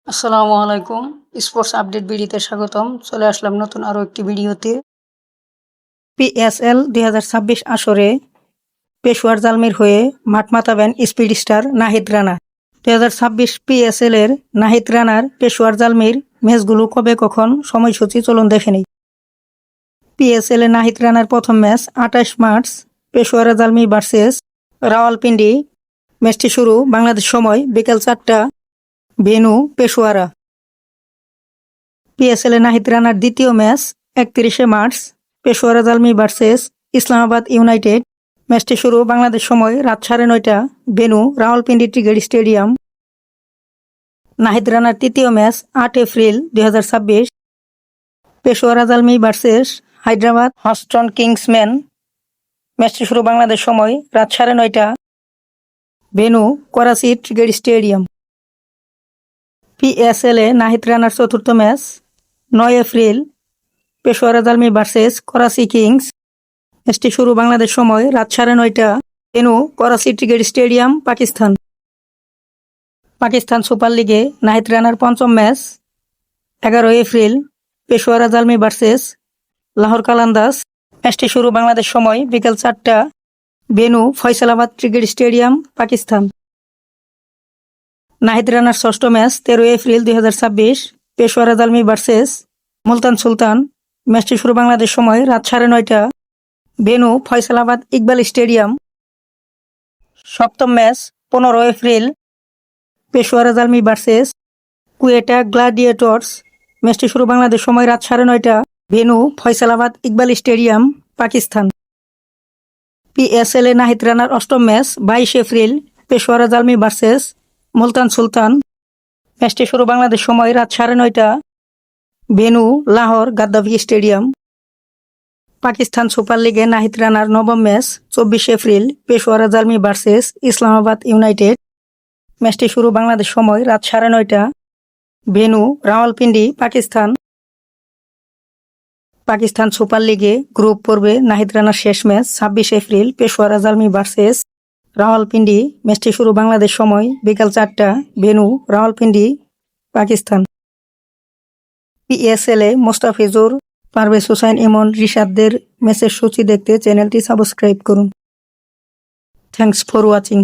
আসসালামু আলাইকুম। Sports update বিডিতে স্বাগতম। চলে আসলাম নতুন আরও একটি ভিডিওতে। পিএসএল ২০২৬ আসরে পেশোয়ার জালমির হয়ে মাঠ মাতাবেন speed star Nahid Rana. ২০২৬ PSL এর নাহিদ রানার পেশোয়ার জালমির ম্যাচগুলো কবে কখন সময়সূচি চলুন দেখে নিই। পিএসএল এ নাহিদ রানার প্রথম match ২৮ March Peshawar Zalmi versus Rawalpindi. ম্যাচটি শুরু বাংলাদেশ সময় বিকেল ৪টা, ভেন্যু পেশোয়ারা। পিএসএল এ নাহিদ রানার দ্বিতীয় match ৩১ March Peshawar Zalmi versus Islamabad United. ম্যাচটি শুরু বাংলাদেশ সময় রাত ৯:৩০, venue Rawalpindi cricket stadium. Nahid রানার তৃতীয় match ৮ April ২০২৬ Peshawar Zalmi versus Hyderabad Houston Kingsmen. ম্যাচটি শুরু বাংলাদেশ সময় রাত ৯:৩০, venue Karachi cricket stadium. PSL এ নাহিদ রানার চতুর্থ match ৯ April Peshawar Zalmi versus Karachi Kings. ম্যাচটি শুরু বাংলাদেশ সময় রাত ৯:৩০, venue Karachi cricket stadium, Pakistan. Pakistan super লিগে নাহিদ রানার পঞ্চম match ১১ April Peshawar Zalmi versus Lahore Qalandars. ম্যাচটি শুরু বাংলাদেশ সময় বিকেল ৪টা, venue Faisalabad cricket stadium, Pakistan. Nahid রানার ষষ্ঠ match ১৩ April ২০২৬ Peshawar Zalmi versus Multan Sultan. ম্যাচটি শুরু বাংলাদেশ সময় রাত ৯:৩০, ভেন্যু ফয়সালাবাদ ইকবাল স্টেডিয়াম। সপ্তম match ১৫ April Peshawar Zalmi versus Quetta Gladiators. ম্যাচটি শুরু বাংলাদেশ সময় রাত ৯:৩০, venue Faisalabad Iqbal stadium, Pakistan. PSL এ নাহিদ রানার অষ্টম match ২২ April Peshawar Zalmi versus Multan Sultan. ম্যাচটি শুরু বাংলাদেশ সময় রাত ৯:৩০, venue Lahore Gaddafi stadium. Pakistan super লিগে নাহিদ রানার নবম match ২৪ April Peshawar Zalmi versus Islamabad United. ম্যাচটি শুরু বাংলাদেশ সময় রাত ৯:৩০, ভেন্যু রাওয়ালপিন্ডি, পাকিস্তান। পাকিস্তান সুপার লিগে গ্রুপ পর্বে নাহিদ রানার শেষ match ২৬ April Peshawar Zalmi versus Rawalpindi. ম্যাচটি শুরু বাংলাদেশ সময় বিকাল ৪টা, ভেন্যু রাওয়ালপিন্ডি, পাকিস্তান। পিএসএল এ মোস্তাফিজুর, পারভেজ হোসেন ইমন, রিশাদদের ম্যাচের সূচি দেখতে চ্যানেলটি সাবস্ক্রাইব করুন। Thanks for watching.